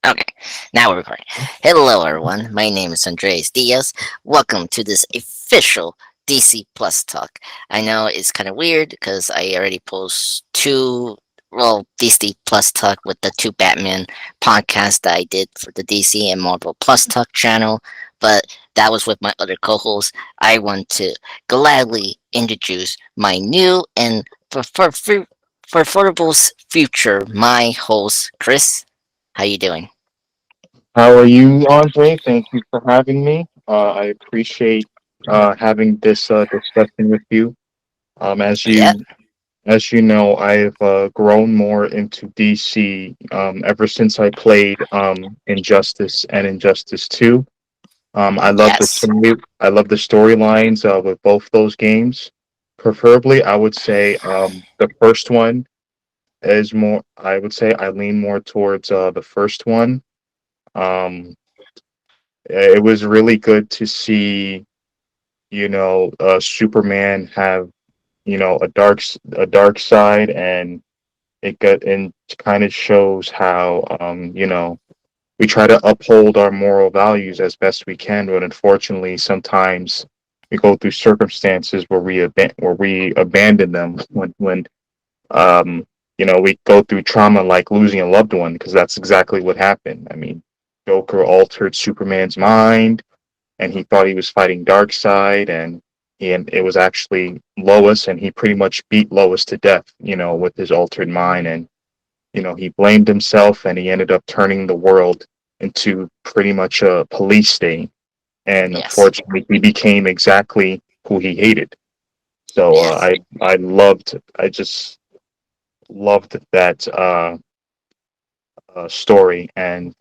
Okay, now we're recording. Hello, everyone. My name is Andres Diaz. Welcome to this official DC Plus talk. I know it's kind of weird because I already post two, well, DC Plus talk with the two Batman podcasts that I did for the DC and Marvel Plus talk channel, but that was with my other co-host. I want to gladly introduce my new and for future, my host Chris. How you doing? How are you, Andre? Thank you for having me. I appreciate having this discussion with you. Um, as Yeah. you as you know, I've grown more into DC ever since I played Injustice and Injustice 2. I love the Yes. story. I love the storylines with both those games. Preferably, I would say the first one is more. I would say I lean more towards the first one. Um, it was really good to see, Superman have, a dark side, and it kind of shows how, we try to uphold our moral values as best we can, but unfortunately, sometimes we go through circumstances where we abandon them um, we go through trauma like losing a loved one, because that's exactly what happened. I mean, Joker altered Superman's mind, and he thought he was fighting Darkseid, and it was actually Lois, and he pretty much beat Lois to death, with his altered mind, and he blamed himself, and he ended up turning the world into pretty much a police state, and Yes. unfortunately, he became exactly who he hated. So Yes. I just loved that story, and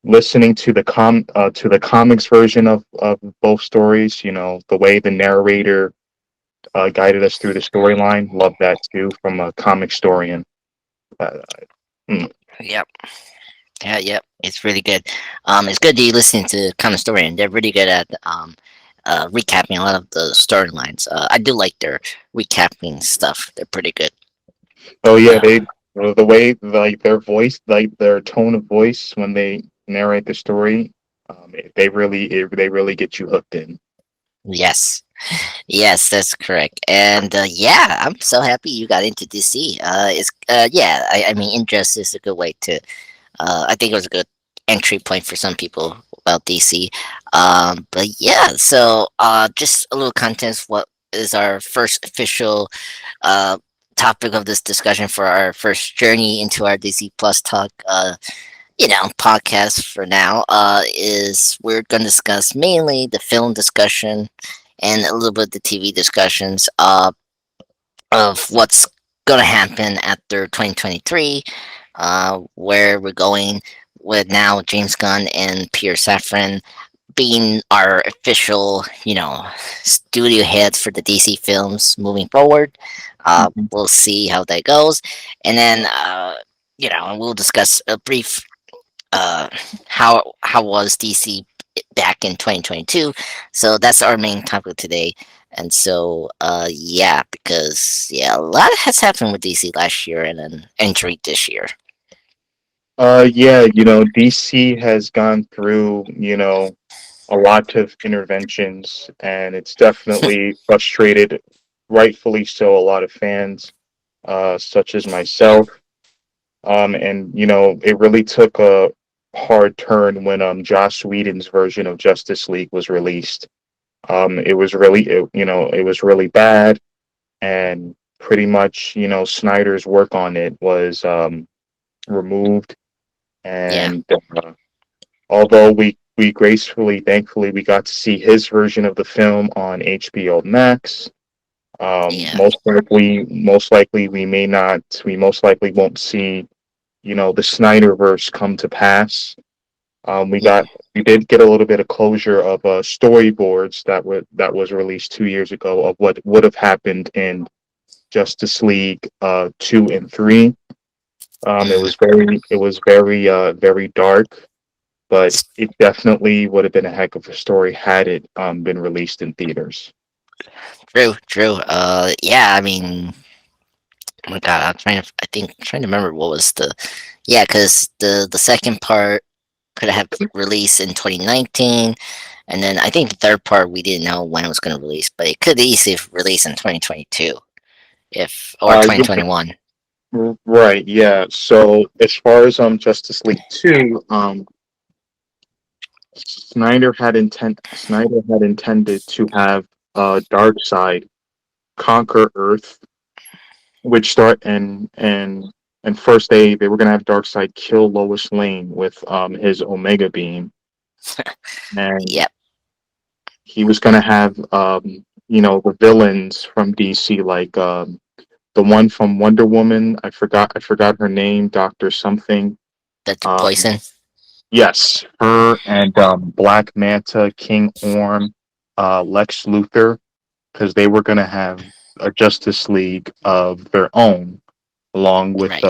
listening to the comics version of both stories, the way the narrator guided us through the storyline, love that too from a comic historian. uh, mm. Yep. Yeah. Yep. It's really good. It's good that you listen to Common Story, and they're really good at recapping a lot of the storylines. I do like their recapping stuff. They're pretty good. Oh yeah, Uh, the way, like, their voice, like their tone of voice when they narrate the story, they really get you hooked in. yes. Yes, that's correct. And yeah, I'm so happy you got into DC. It's yeah. I mean, Injustice is a good way to. I think it was a good entry point for some people about DC. But yeah, so just a little context. What is our first official uh, topic of this discussion for our first journey into our DC Plus talk? Podcast for now. Is we're going to discuss mainly the film discussion and a little bit the TV discussions. Of what's going to happen after 2023, where we're going with now James Gunn and Peter Safran being our official, studio heads for the DC films moving forward. Mhm. We'll see how that goes, and then we'll discuss a brief uh, how was DC back in 2022. So that's our main topic today. And so yeah, because yeah, a lot has happened with DC last year and then entry this year. Yeah, DC has gone through, a lot of interventions, and it's definitely frustrated, rightfully so, a lot of fans, such as myself. And it really took a hard turn when Joss Whedon's version of Justice League was released. It was really bad, and pretty much, Snyder's work on it was removed, Yeah, and although we gracefully, thankfully, we got to see his version of the film on HBO Max. yeah, Most likely, we most likely won't see, the Snyderverse come to pass. yeah, We did get a little bit of closure of storyboards that was released 2 years ago of what would have happened in Justice League 2 and 3. mhm. Very dark, but it definitely would have been a heck of a story had it been released in theaters. True, true. Yeah, I mean, Oh my god, trying to remember what was the yeah, because the second part could have released in 2019, and then I think the third part we didn't know when it was going to release, but it could easily release in 2022 if or Yeah, 2021. right, yeah. So as far as Justice League 2, Snyder had intended to have Darkseid conquer Earth, which start and first they were gonna have Darkseid kill Lois Lane with his Omega Beam, and Yep, he was gonna have the villains from DC like the one from Wonder Woman. I forgot her name, Doctor something. that's Um, poison. yes, her and Black Manta, King Orm, Lex Luthor, because they were gonna have a Justice League of their own, Right.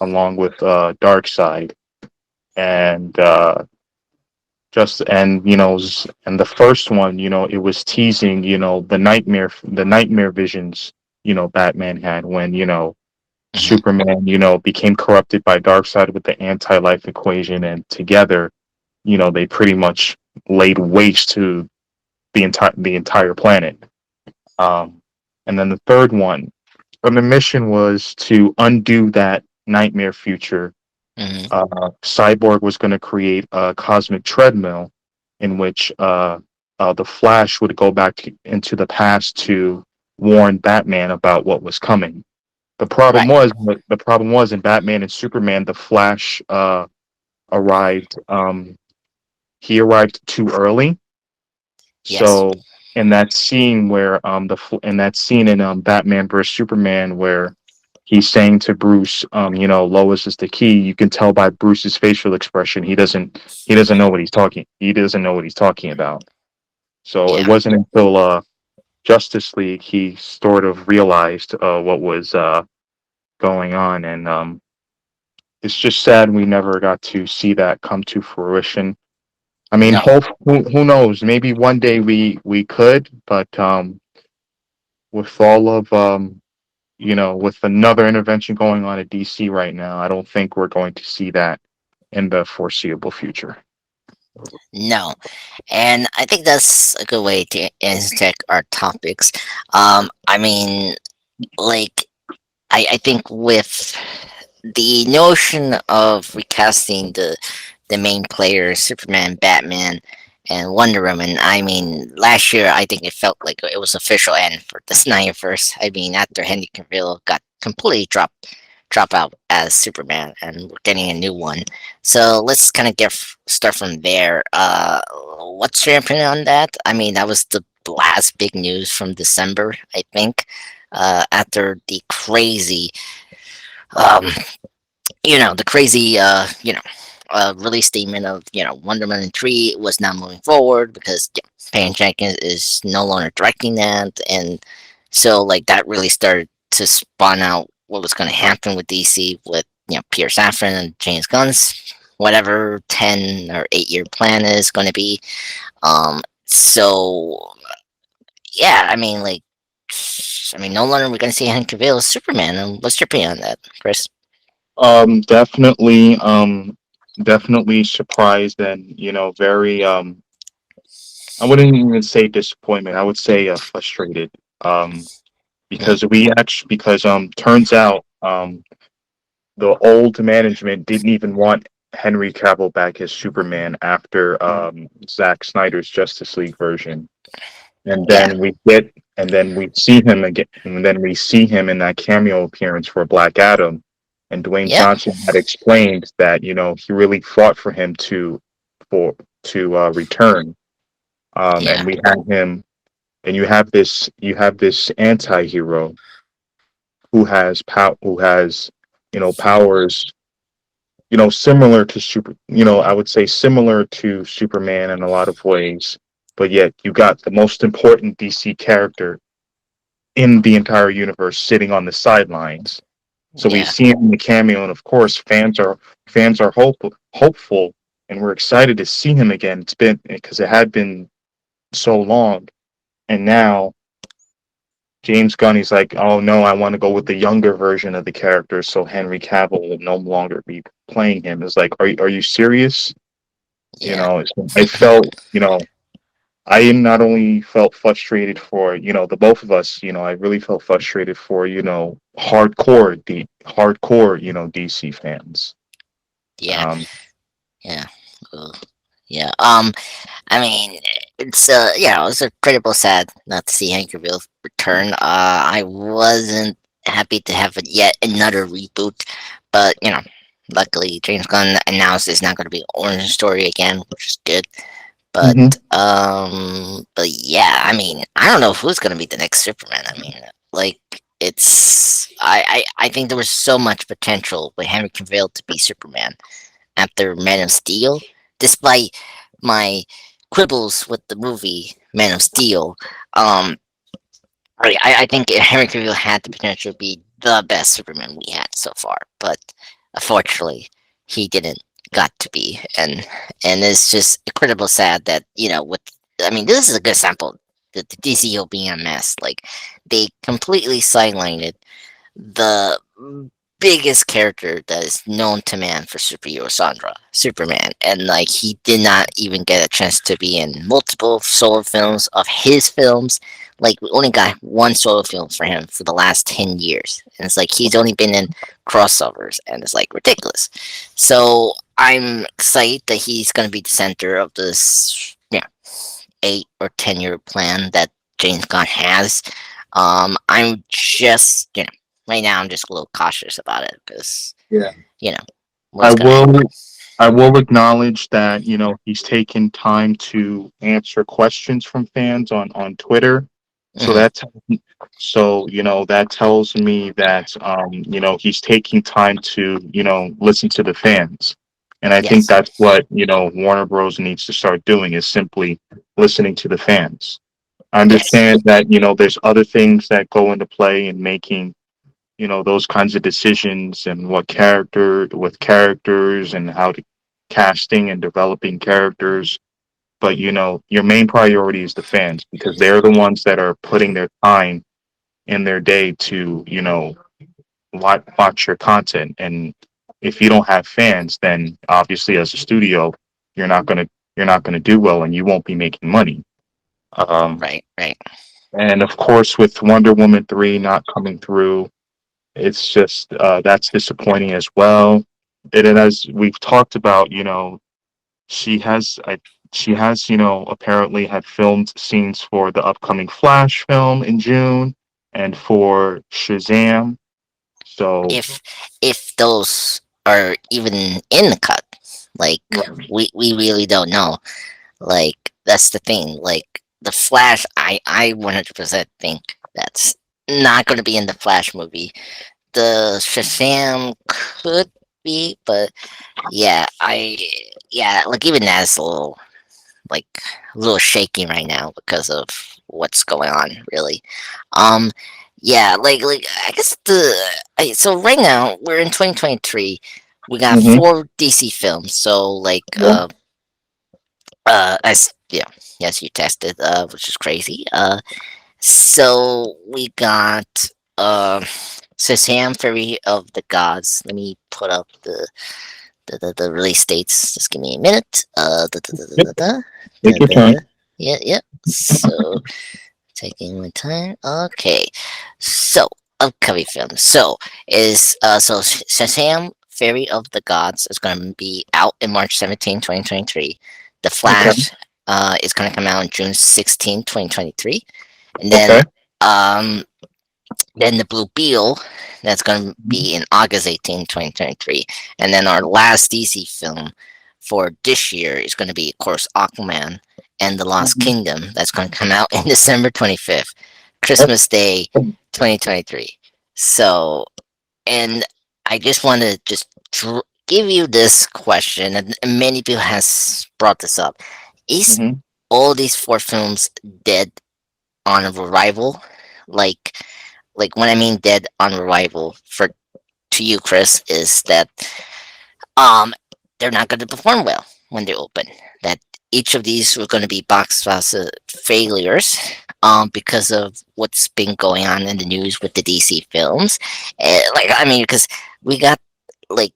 along with Darkseid, and just and the first one, it was teasing, the nightmare visions, Batman had when Hmm. Superman, became corrupted by Darkseid with the anti-life equation, and together, they pretty much laid waste to the entire planet. Um, and then the third one, and the mission was to undo that nightmare future. Hmm. Cyborg was going to create a cosmic treadmill in which the Flash would go back into the past to warn Batman about what was coming. Right. The problem was in Batman and Superman, the Flash arrived. He arrived too early. Yes. So in that scene in Batman vs Superman where he's saying to Bruce, Lois is the key. You can tell by Bruce's facial expression he doesn't know what he's talking. He doesn't know what he's talking about. So it Yeah. wasn't until Justice League he sort of realized what was going on, and it's just sad we never got to see that come to fruition. I mean, No. who knows? Maybe one day we could, but with all of with another intervention going on at DC right now, I don't think we're going to see that in the foreseeable future. No. And I think that's a good way to intersect our topics. I mean, like, I think with the notion of recasting the main players, Superman, Batman, and Wonder Woman. I mean, last year I think it felt like it was official end for the Snyderverse. I mean, after Henry Cavill got completely drop out as Superman, and we're getting a new one. So let's kind of start from there. What's your opinion on that? I mean, that was the last big news from December, I think. After the crazy um, the crazy, release statement of, Wonder Woman 3 was not moving forward because Patton Jenkins is no longer directing that. And so, like, that really started to spawn out what was going to happen with DC with, Peter Safran and James Gunn's whatever 10 or 8-year plan is going to be. So, yeah, I mean, like, no longer we're going to see Henry Cavill as Superman. And what's your opinion on that, Chris? Definitely, definitely surprised and very I wouldn't even say disappointment. I would say frustrated. Mhm. Because turns out the old management didn't even want Henry Cavill back as Superman after Zack Snyder's Justice League version. And Yeah, then we see him again, and then we see him in that cameo appearance for Black Adam. And Dwayne yeah, Johnson had explained that he really fought for him for to return. yeah, And we had him, and you have this anti-hero who has powers similar to I would say similar to Superman in a lot of ways, but yet you got the most important DC character in the entire universe sitting on the sidelines. So we've yeah, seen him in the cameo, and of course, fans are hopeful, and we're excited to see him again. It's been because it had been so long, and now James Gunn, he's like, oh no, I want to go with the younger version of the character, so Henry Cavill will no longer be playing him. It's like, are you serious? You Yeah. know, I felt, I not only felt frustrated for, the both of us, I really felt frustrated for, hardcore, DC fans. Yeah. Um, Yeah. Ugh. Yeah. I mean, it's incredible sad not to see Hank Cavill return. I wasn't happy to have it yet another reboot, but luckily James Gunn announced it's not going to be origin story again, which is good. But hmm but yeah, I mean, I don't know who's going to be the next Superman. I mean, like I think there was so much potential with Henry Cavill to be Superman after Man of Steel, despite my quibbles with the movie Man of Steel. Um, I think Henry Cavill had the potential to be the best Superman we had so far, but unfortunately, he didn't got to be, and it's just incredible sad that with I mean this is a good example. The DCO being a mess, like they completely sidelined the biggest character that is known to man for superhero genre, Superman, and like he did not even get a chance to be in multiple solo films of his films. Like we only got one solo film for him for the last 10 years, and it's like he's only been in crossovers, and it's like ridiculous. So I'm excited that he's gonna be the center of this, 8 or 10 year plan that James Gunn has. I'm just right now I'm just a little cautious about it because yeah. you know I what's gonna happen. will I will acknowledge that, he's taken time to answer questions from fans on Twitter. So Hmm. that's that tells me that he's taking time to, listen to the fans. And I think Yes. that's what, Warner Bros. Needs to start doing is simply listening to the fans. I Yes. understand that, there's other things that go into play in making those kinds of decisions and with characters and how to casting and developing characters. But your main priority is the fans because they're the ones that are putting their time in their day to watch your content. And if you don't have fans, then obviously as a studio you're not going to do well and you won't be making money. um Right. Right. and of course with Wonder Woman 3 not coming through, it's just that's disappointing as well. And as we've talked about, she has I, she has apparently had filmed scenes for the upcoming Flash film in June and for Shazam. So If those are even in the cut, like we really don't know. Like that's the thing. Like the Flash, I 100% think that's not going to be in the Flash movie. The Shazam could be, but yeah, like even that's like a little shaky right now because of what's going on really. um like I guess so right now we're in 2023. We got hmm four DC films, so like yeah, as yeah, yes, you tested, which is crazy. So we got Shazam Fury of the Gods. Let me put up the release dates. Just give me a minute. yep, Da, take your time. da. Yeah, yeah. So taking my time. Okay. So upcoming films. So Shazam Fairy of the Gods is going to be out in March 17, 2023. The Okay, Flash is going to come out on June 16, 2023. And okay, then the Blue Beetle, that's going to be in August 18, 2023. And then our last DC film for this year is going to be, of course, Aquaman and the Lost Mhm. Kingdom. That's going to come out in December 25th, Yep. Christmas Day 2023. So, and I just want to give you this question, and many people has brought this up. Is hmm all these four films dead on arrival? Like, like when I mean dead on arrival for to you, Chris, is that um they're not going to perform well when they open. That each of these were going to be box office failures. because of what's been going on in the news with the DC films. Like, I mean, because we got like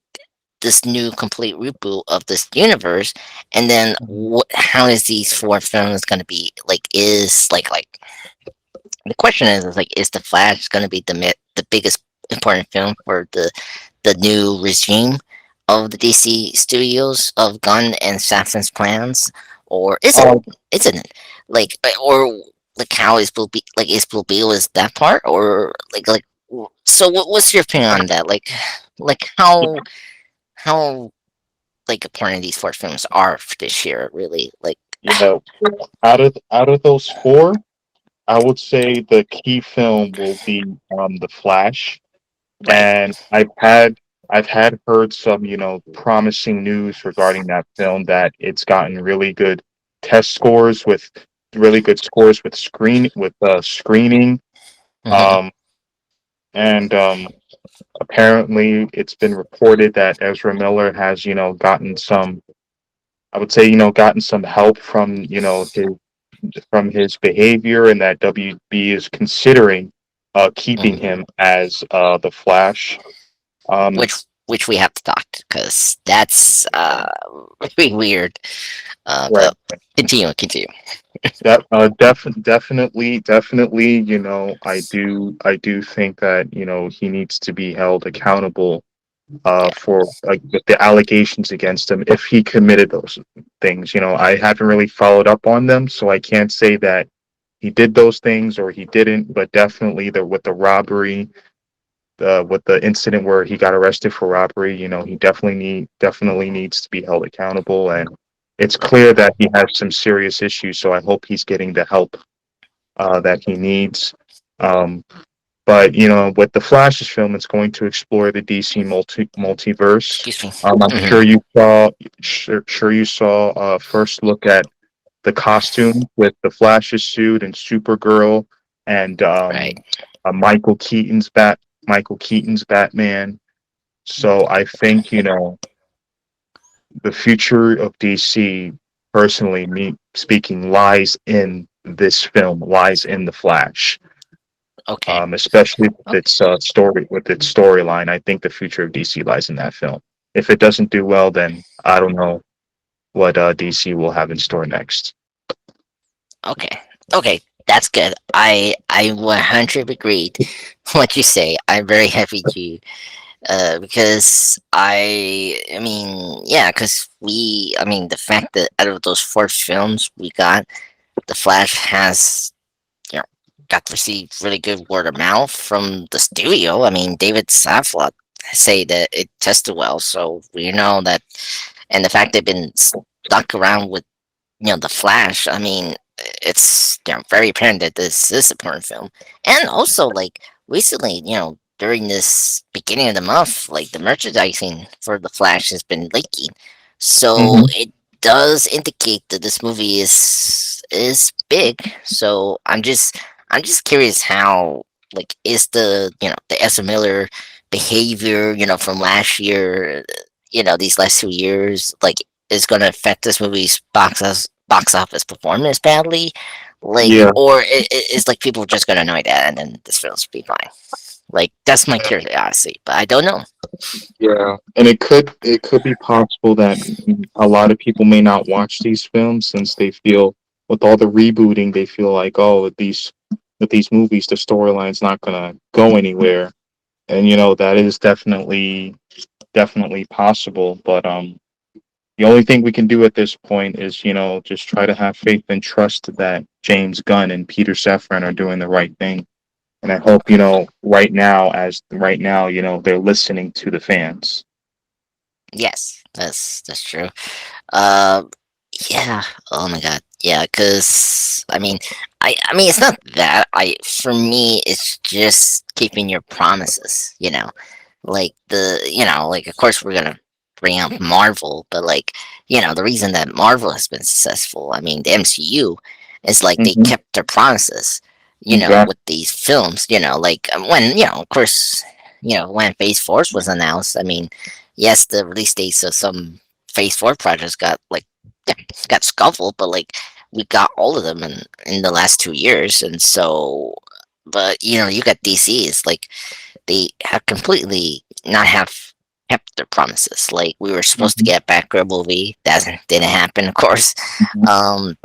this new complete reboot of this universe, and then Mhm. how is these four films going to be like? Is like the question is like, is the Flash going to be the biggest important film for the new regime of the DC studios of Gunn and Safran's plans, or is it? Uh, Isn't it? Like, or like how is Blue like is Blue Beetle is that part, or so? What's your opinion on that? Like how like important these four films are for this year? Really, like, yeah, out of those four, I would say the key film will be The Flash, right? and I've had heard some promising news regarding that film that it's gotten really good test scores with really good scores with screening, Hmm. um and apparently it's been reported that Ezra Miller has gotten some, I would say, gotten some help from his behavior, and that WB is considering keeping Hmm. him as the Flash. Um, Which we have to talk because that's very weird. right. But continue. Definitely. I do think that he needs to be held accountable Yeah. for like the allegations against him if he committed those things. I haven't really followed up on them, so I can't say that he did those things or he didn't. But definitely, with the robbery, with the incident where he got arrested for robbery, he definitely needs to be held accountable, and it's clear that he has some serious issues. So I hope he's getting the help that he needs. Um, but with the Flash's film, it's going to explore the DC multiverse. Excuse me. I'm Hmm. sure you saw first look at the costume with the Flash's suit and Supergirl and Right. Michael Keaton's Batman. So I think the future of DC, personally, me speaking, lies in this film, lies in the Flash. Okay. Especially with Okay. its storyline. I think the future of DC lies in that film. If it doesn't do well, then I don't know what DC will have in store next. Okay. Okay. That's good. I 100 agreed what you say. I'm very happy to because I mean yeah because I mean the fact that out of those four films we got, the Flash has you know got to receive really good word of mouth from the studio. I mean, David Saflot say that it tested well, so we know that, and the fact they've been stuck around with the Flash. I mean, it's very apparent that this is a porn film, and also like recently, during this beginning of the month, like the merchandising for the Flash has been leaking, so Hmm. it does indicate that this movie is big. So I'm just curious how like is the Ezra Miller behavior from last year, these last 2 years, like is going to affect this movie's box office performance badly, like, Yeah, or is like people just going to know that and then this film's be fine. Like that's my curiosity, but I don't know. yeah, and it could be possible that a lot of people may not watch these films since they feel with all the rebooting, they feel like, oh, with these movies, the storyline's not gonna go anywhere, and that is definitely possible. But the only thing we can do at this point is, just try to have faith and trust that James Gunn and Peter Safran are doing the right thing. And I hope, right now, they're listening to the fans. Yes, that's true. Uh, yeah. Oh my god. Yeah, because I mean, it's not that. For me, it's just keeping your promises. Like like of course we're gonna bring up Marvel, but like the reason that Marvel has been successful, I mean, the MCU, is like they Hmm. kept their promises. Exactly. With these films, like when of course, when Phase Force was announced. I mean, yes, the release dates of some Phase 4 projects got scuffled, but like we got all of them in the last 2 years, and so, but you got DC. It's like they have completely not have kept their promises. Like we were supposed to Mhm. get a Batgirl movie, that didn't happen, of course. Mhm. Um,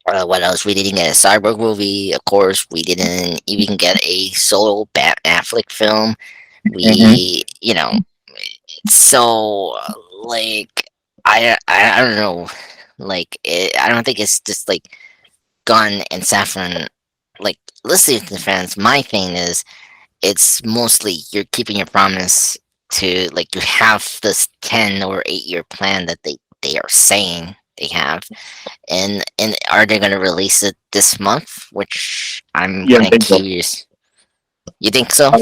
what else? We didn't get a Cyborg movie. Of course, we didn't even get a solo Bat Affleck film. Mhm. So like I don't know. I don't think it's just like Gunn and Saffron. Like, listening to the fans, my thing is it's mostly you're keeping your promise to, like, you have this 10 or 8 year plan that they are saying they have, and are they gonna release it this month? Which I'm Yeah, kind of they will. curious. You think so?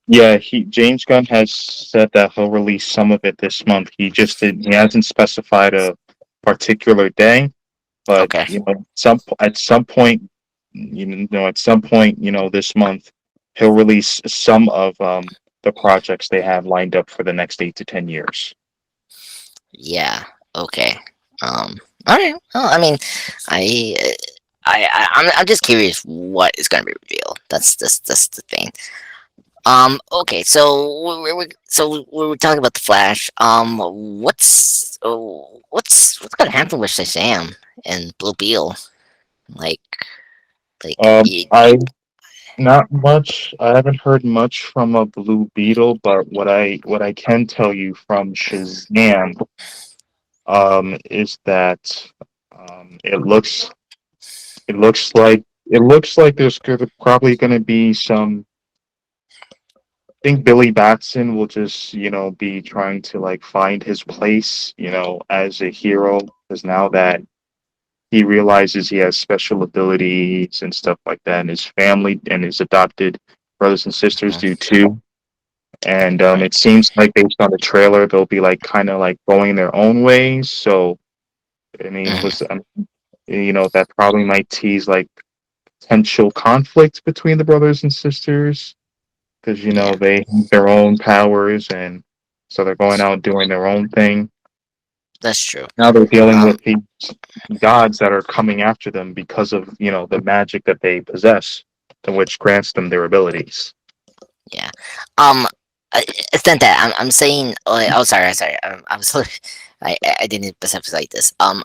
Yeah, he James Gunn has said that he'll release some of it this month. He hasn't specified a particular day, but Okay. at some point, at some point, this month, he'll release some of the projects they have lined up for the next 8 to 10 years. Yeah. Okay. All right. Well, I mean, I. I'm just curious what is going to be revealed. That's the thing. Okay, so we were talking about the Flash. What's gonna happen with Shazam and Blue Beetle? Like, like, I Not much. I haven't heard much from a Blue Beetle, but what I can tell you from Shazam, is that it looks like there's probably going to be some. I think Billy Batson will just be trying to like find his place as a hero, because now that he realizes he has special abilities and stuff like that, and his family and his adopted brothers and sisters do mhm, too. And right? it seems like based on the trailer, they'll be like kind of like going their own ways. So I mean, Mhm, that probably might tease like potential conflict between the brothers and sisters, because yeah, they have their own powers, and so they're going out doing their own thing. that's true. Now they're dealing Um, with these gods that are coming after them because of the magic that they possess, to which grants them their abilities. yeah. Um, it's not that I'm saying. Oh, sorry, sorry. I was I didn't specify this. I'm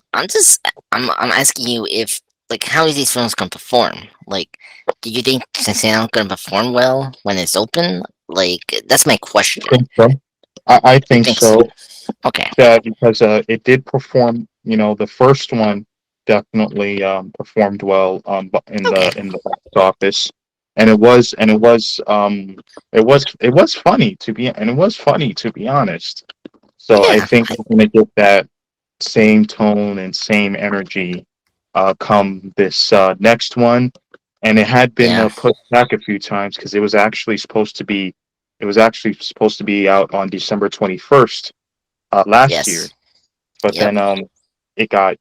asking you if, like, how is these films gonna perform? Like, do you think Shazam gonna perform well when it's open? Like, that's my question. I think so. I You think think so? so. Okay. Because it did perform. The first one definitely performed well Okay. in the box office, and it was funny to be honest. So I Yeah. think we're gonna get that same tone and same energy come this next one. And it had been Yeah. put back a few times because it was actually supposed to be out on December 21st last year, Yes. but Yep. then it got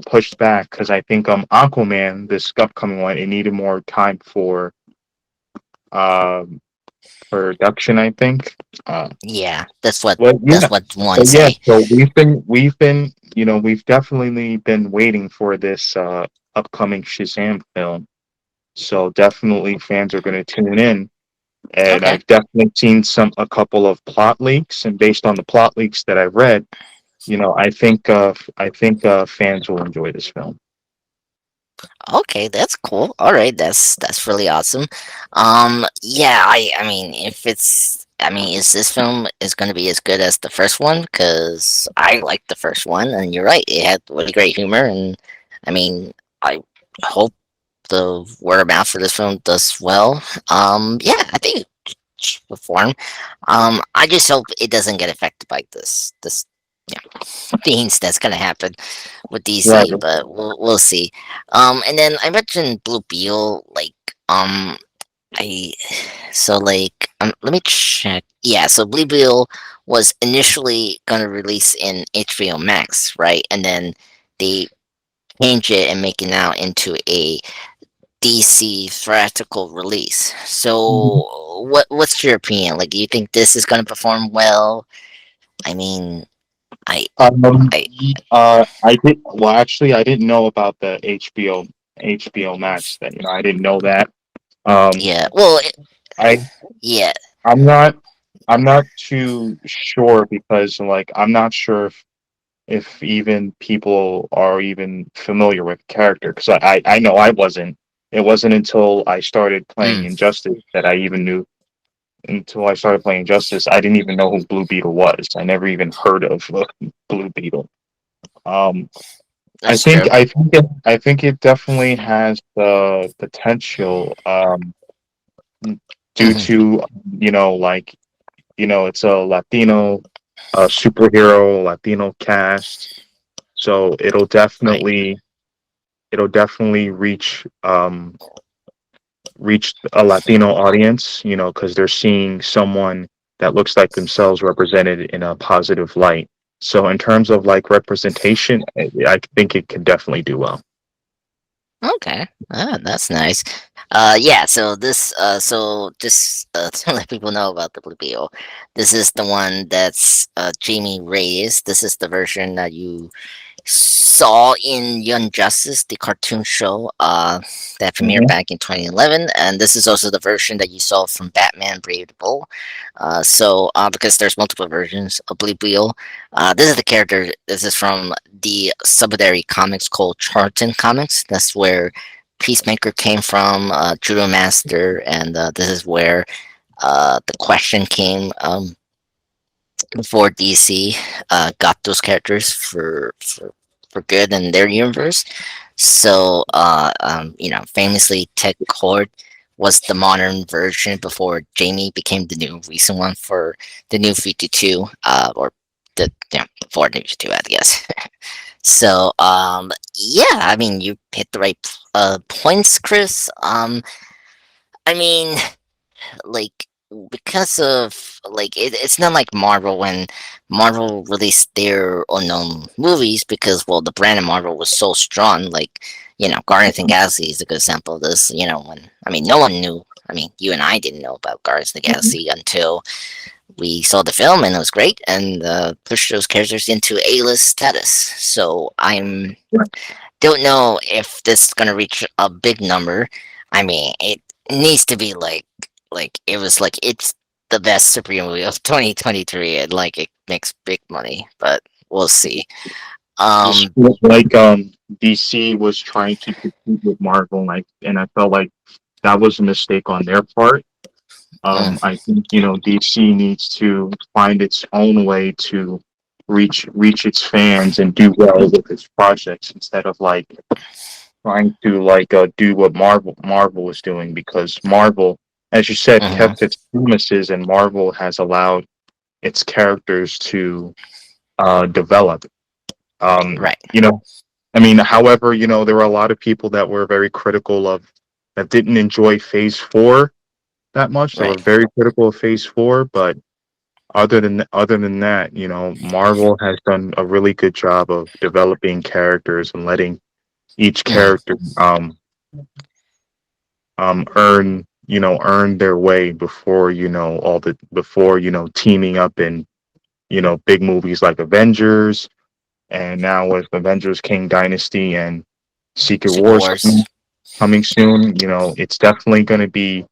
pushed back because I think Aquaman, this upcoming one, it needed more time for um production, I think. uh Yeah. That's what well yeah that's what one but yeah, say. so we've definitely been waiting for this upcoming Shazam film, so definitely fans are going to tune in. And Okay. I've definitely seen a couple of plot leaks, and based on the plot leaks that I've read, I think fans will enjoy this film. Okay, that's cool. All right, that's really awesome. Yeah, I mean, if it's, I mean, is this film is going to be as good as the first one? Because I liked the first one, and you're right, it had really great humor, and I mean, I hope the word of mouth for this film does well. Yeah, I think it should perform. I just hope it doesn't get affected by this things that's gonna happen with Right. DC, but we'll see. And then I mentioned Blue Beetle, like, um, I let me check. Yeah, so Blue Beetle was initially gonna release in HBO Max, right? And then they changed it and make it now into a DC theatrical release. Mhm. So what's your opinion? Like, do you think this is gonna perform well? I mean, I I I did. Well, actually, I didn't know about the HBO Max. That I didn't know that. Um, yeah. Well, I yeah. I'm not I'm not too sure because like I'm not sure if even people are even familiar with the character because I know I wasn't. It wasn't until I started playing Mm, Injustice that I even knew. Until I started playing Injustice, I didn't even know who Blue Beetle was. I never even heard of Blue Beetle. Um, that's true. I think it definitely has the potential. Due Hmm. to like it's a Latino superhero Latino cast, so Right. it'll definitely reach a Latino audience, because they're seeing someone that looks like themselves represented in a positive light. So in terms of like representation, I think it can definitely do well. Okay. Ah, that's nice. Yeah. So just to let people know about the Blue Beetle, this is the one that's Jamie Reyes. This is the version that you saw in Young Justice, the cartoon show that premiered Hmm. back in 2011, and this is also the version that you saw from Batman Brave the Bold. Because there's multiple versions of Blue Beetle, this is the character. This is from the subsidiary comics called Charlton Comics. That's where Peacemaker came from, Judo Master, and this is where the Question came. Before DC got those characters for good in their universe. So, famously, Ted Cord was the modern version before Jamie became the new recent one for the new 52, or for the new 52, I guess. So, yeah, I mean, you hit the right points, Chris. I mean, like because of it's not like Marvel when Marvel released their unknown movies because the brand of Marvel was so strong. Like Guardians of the Galaxy is a good example of this. When no one knew. You and I didn't know about Guardians of the Galaxy until we saw the film and it was great and pushed those characters into A-list status. So I'm don't know if this is gonna reach a big number. It needs to be like it was like it's the best superhero movie of 2023, and like it makes big money, but we'll see. Just Um, felt like DC was trying to compete with Marvel, and I felt like that was a mistake on their part. mm, I think DC needs to find its own way to reach its fans and do well with its projects instead of like trying to do what Marvel was doing because Marvel, as you said, mhm, kept its promises and Marvel has allowed its characters to develop. right. However, there were a lot of people that were very critical of that didn't enjoy Phase 4 that much. They were Right. very critical of Phase 4, but other than that, Marvel has done a really good job of developing characters and letting each Mhm, character earn their way before teaming up in big movies like Avengers, and now with Avengers King Dynasty and Secret Secret Wars Wars. coming soon. It's definitely going to be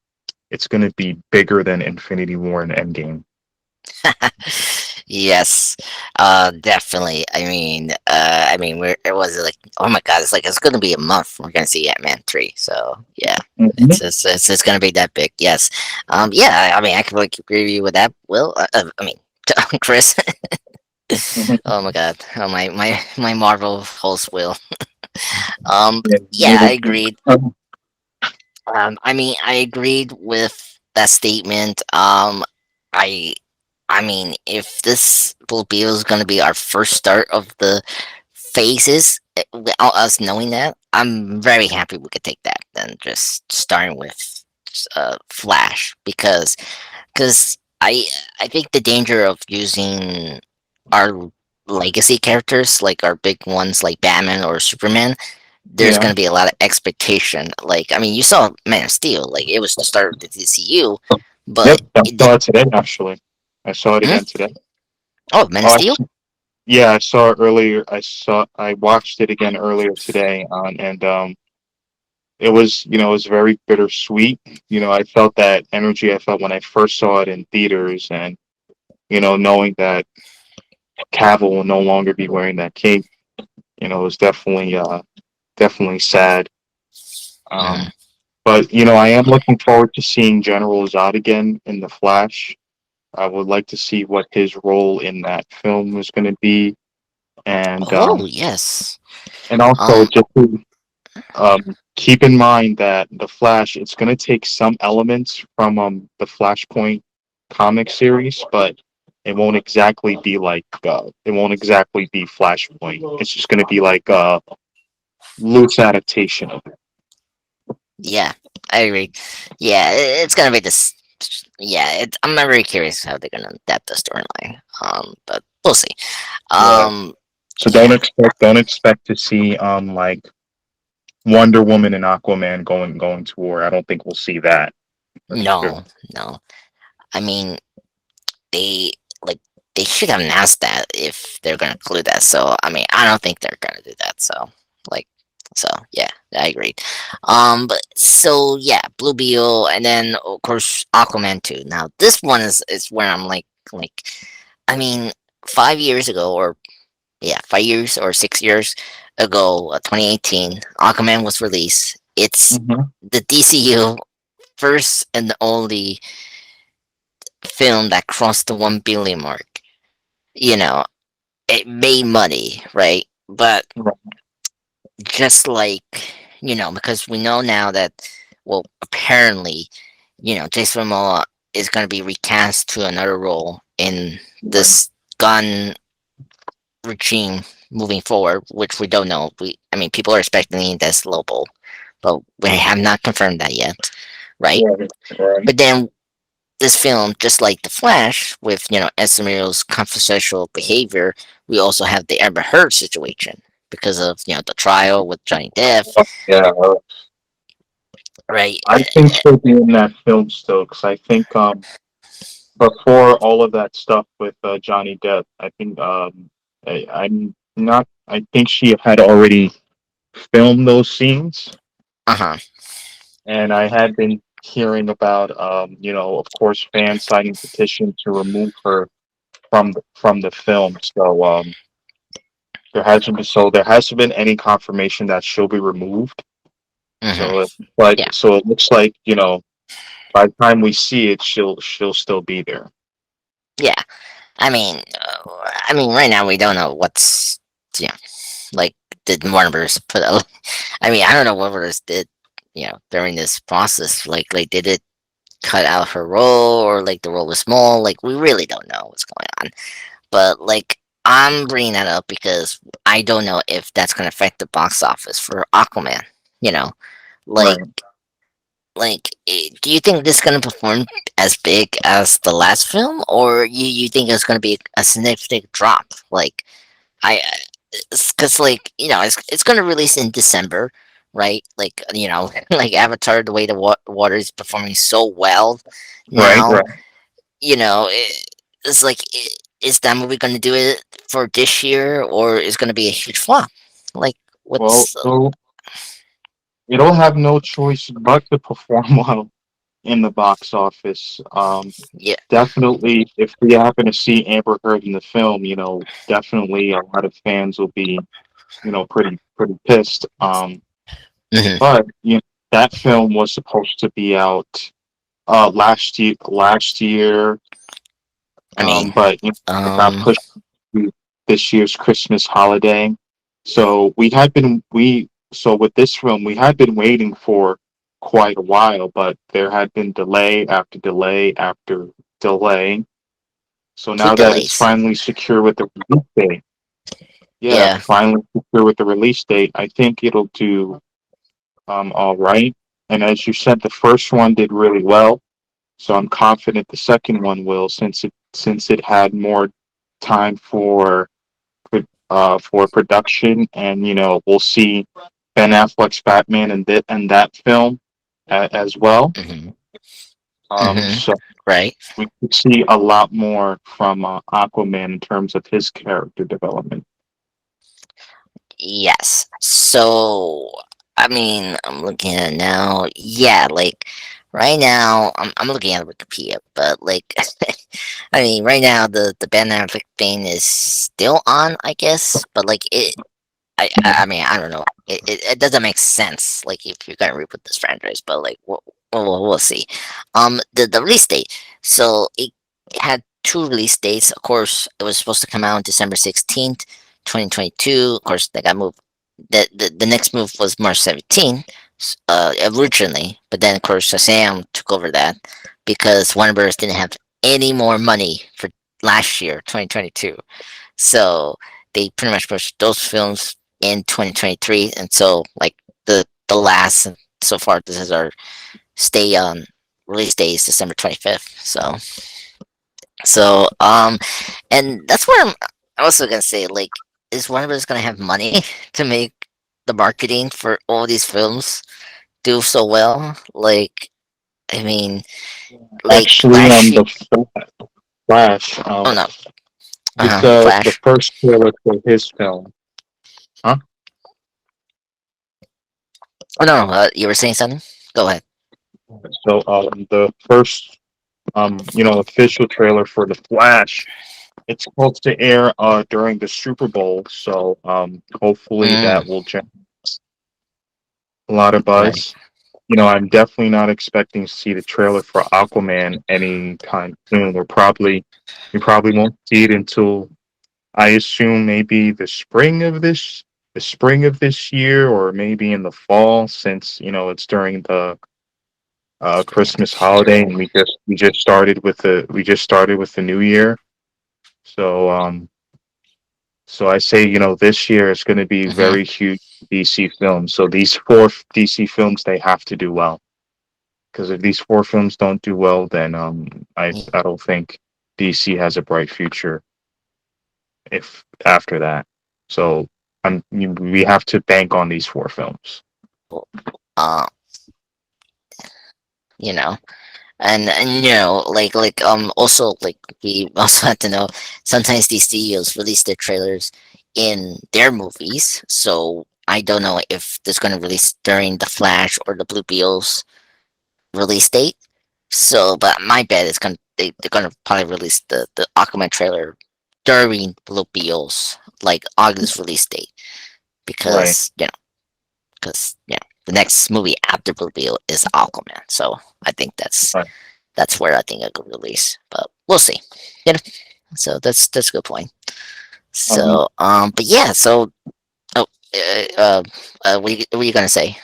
bigger than Infinity War and Endgame. Yes, definitely. We're it was like, oh my god, it's gonna be a month. We're gonna see Ant-Man 3. So yeah, Mhm. it's gonna be that big. Yes. Yeah. I can like agree with you with that. Will. Chris. Oh my god. Oh my Marvel host Will. Yeah, I agreed. Um, I agreed with that statement. I if this will be is going to be our first start of the phases, without us knowing that, I'm very happy we could take that. Then just starting with Flash because I think the danger of using our legacy characters like our big ones like Batman or Superman, there's yeah. going to be a lot of expectation. Like, you saw Man of Steel, like it was the start of the DCU, but Yep. I it did. saw it today. Actually, I saw it Hmm? again today. Oh, Man of Oh, Steel. Yeah, I saw it earlier. I watched it again earlier today and it was, it was very bittersweet. I felt that energy I felt when I first saw it in theaters, and knowing that Cavill will no longer be wearing that cape, it was definitely sad. Hmm. Um, but I am looking forward to seeing General Zod again in The Flash. I would like to see what his role in that film was going to be, and Oh yes. also Um. just to keep in mind that the Flash, it's going to take some elements from the Flashpoint comic series, but it won't exactly be Flashpoint. It's just going to be like a loose adaptation of it. Yeah, I agree. Yeah, it's gonna be this. Yeah, I'm very curious how they're gonna adapt the storyline. But we'll see. Yeah. Um. So Yeah. don't expect to see like Wonder Woman and Aquaman going to war. I don't think we'll see that for sure. No. No. I mean, they like they should have announced that if they're gonna include that. So I mean, I don't think they're gonna do that. Like, so yeah, I agreed. But so yeah, Blue Beetle, and then of course Aquaman 2. Now this one is where I'm like, I mean, 5 years ago, or yeah, 5 years or 6 years ago, 2018, Aquaman was released. It's Hmm. the DCU first and the only film that crossed the 1 billion mark. You know, it made money, right? But Right. just like, because we know now that, well, apparently, Jason Momoa is going to be recast to another role in Right. this gun regime moving forward, which we don't know. I mean, people are expecting this Lobo, but we have not confirmed that yet, right? Right. Right. But then this film, just like The Flash, with Ezra's controversial behavior, we also have the Amber Heard situation because of the trial with Johnny Depp, Yeah. right? I think she'll be in that film still, because I think before all of that stuff with Johnny Depp, I think I'm not. I think she had already filmed those scenes, Uh huh. and I had been hearing about, of course, fans signing petition to remove her from the film. So there hasn't been any confirmation that she'll be removed. Hmm. Yeah. So it looks like by the time we see it, she'll still be there. Yeah. I mean, right now we don't know what's you know like did Warner Bros. Put out. I mean, I don't know what Warner Bros. Did during this process. Like did it cut out her role, or like the role was small? Like we really don't know what's going on. But like I'm bringing that up because I don't know if that's going to affect the box office for Aquaman. You know, like Right. do you think this is going to perform as big as the last film, or you think it's going to be a significant drop? Like I, because like it's going to release in December, right? Like like Avatar, the way the water is performing so well Right. now, Right. it's like, is that movie going to do it for this year, or is going to be a huge flop? Like, Well, what's it'll have no choice but to perform well in the box office. yeah? Definitely, if we happen to see Amber Heard in the film, definitely a lot of fans will be, pretty pissed. Hmm. But that film was supposed to be out last year, I mean, but it got um, pushed to this year's Christmas holiday. So with this film, we had been waiting for quite a while, but there had been delay after delay after delay. So two now that it's delays. finally secure with the release date, yeah, Yeah. finally secure with the release date, I think it'll do all right. And as you said, the first one did really well, so I'm confident the second one will, since it had more time for production, and we'll see Ben Affleck's Batman and that film as well. Hmm. Mm-hmm. So Right. we could see a lot more from Aquaman in terms of his character development. Yes. So, I mean, I'm looking at it now. Yeah, like right now, I'm looking at Wikipedia, but like, I mean, right now the Ben Affleck thing is still on, I guess. But like it, I mean, I don't know. It doesn't make sense. Like if you're gonna reboot this franchise, but like we'll see. The release date. So it had two release dates. Of course, it was supposed to come out on December 16th, 2022. Of course, they got moved. The next move was March 17th, originally, but then of course Shazam took over that because Warner Bros. Didn't have any more money for last year, 2022. So they pretty much pushed those films in 2023, and so like the last so far, this is our stay on release day is December 25th. So and that's where I'm also gonna say, like, is Warner Bros. Gonna have money to make the marketing for all these films do so well? Like, I mean, like Actually, last year. the Flash, Oh no, with the Flash. first trailer for his film, huh? Oh no, you were saying something. Go ahead. So the first official trailer for the Flash, it's supposed to air during the Super Bowl, so hopefully Mm, that will generate a lot of right. buzz. I'm definitely not expecting to see the trailer for Aquaman anytime soon. We probably won't see it until, I assume, maybe the spring of this year, or maybe in the fall, since it's during the Spring of Christmas this year. holiday, and we just started with the new year. So I say, this year is going to be Mm-hmm. very huge DC films. So these four DC films, they have to do well. Because if these four films don't do well, then I don't think DC has a bright future if after that. So we have to bank on these four films. Uh, you know, and also like we also have to know sometimes these studios release their trailers in their movies, so I don't know if there's going to release during the Flash or the Blue Beetles release date. So, but my bet is they're gonna probably release the Aquaman trailer during Blue Beetles like August release date Right. because the next movie after Blue Beetle is Aquaman. So I think Right. that's where I think it could release, but we'll see. You know, so that's a good point. Um, But yeah, so oh, what are you gonna say?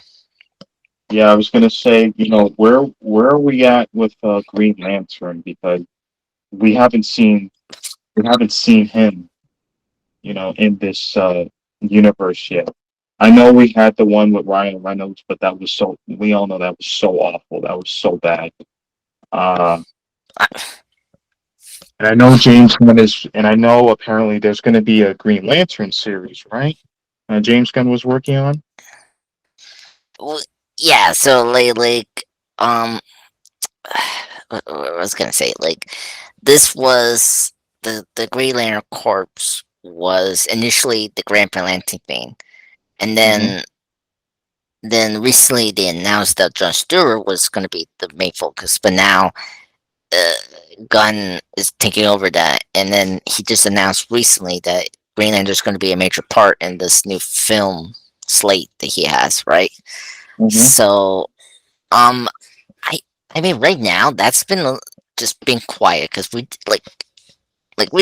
yeah, I was gonna say, where are we at with Green Lantern? Because we haven't seen we haven't seen him, in this universe yet. I know we had the one with Ryan Reynolds, but we all know that was so awful. That was so bad. Uh, Uh, and I know James Gunn and I know apparently there's going to be a Green Lantern series, right? James Gunn was working on. well, yeah, so um, what was I gonna say? Like, this was the Green Lantern Corps was initially the Grand Lantern thing, and Hmm. then recently they announced that John Stewart was going to be the main focus, but now uh, Gunn is taking over that, and then he just announced recently that Green Lantern is going to be a major part in this new film slate that he has, right? Hmm. So, um, I I mean, right now that's just been quiet because we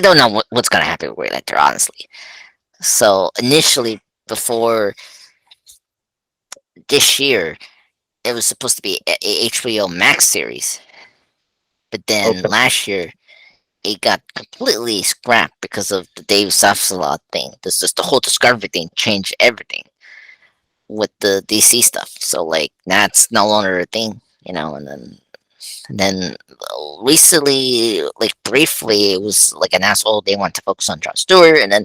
don't know what's going to happen with Green Lantern, honestly. So initially, before this year, it was supposed to be a HBO Max series, but then Okay. last year it got completely scrapped because of the Dave Safsalot thing. This just the whole Discovery thing changed everything with the DC stuff. So like that's no longer a thing, and then recently, like briefly, it was like an asshole. They want to focus on Jon Stewart, and then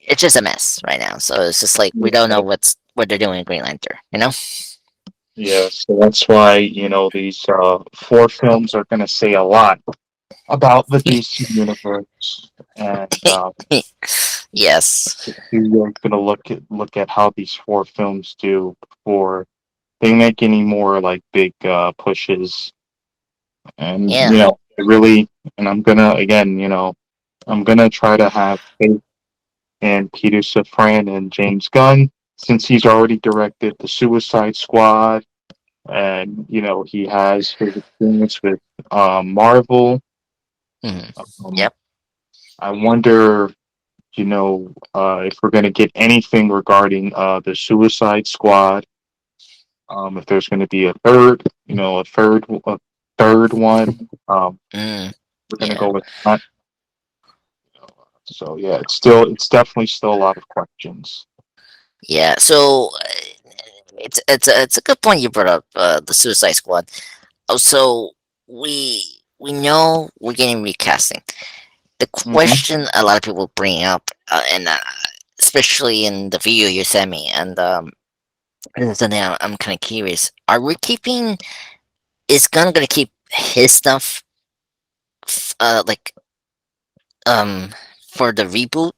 it's just a mess right now. So it's just like we don't know what they're doing in Green Lantern. Yeah, so that's why, these four films are going to say a lot about the DC universe, and Yes. we're going to look at how these four films do before they make any more like big pushes. And Yeah. really, and I'm gonna again, I'm gonna try to have faith in Peter Safran and James Gunn since he's already directed the Suicide Squad, and he has his experience with Marvel. Hmm. Um, Yep. I wonder, if we're gonna get anything regarding the Suicide Squad. If there's gonna be a third one. Mm, We're gonna yeah. go with that. So yeah, it's definitely still a lot of questions. Yeah. So it's a good point you brought up the Suicide Squad. Also, we know we're getting recasting. The Hmm. question a lot of people bring up, and especially in the video you sent me, and this is something I'm kind of curious. Are we keeping? Is Gunn gonna keep his stuff, like um for the reboot?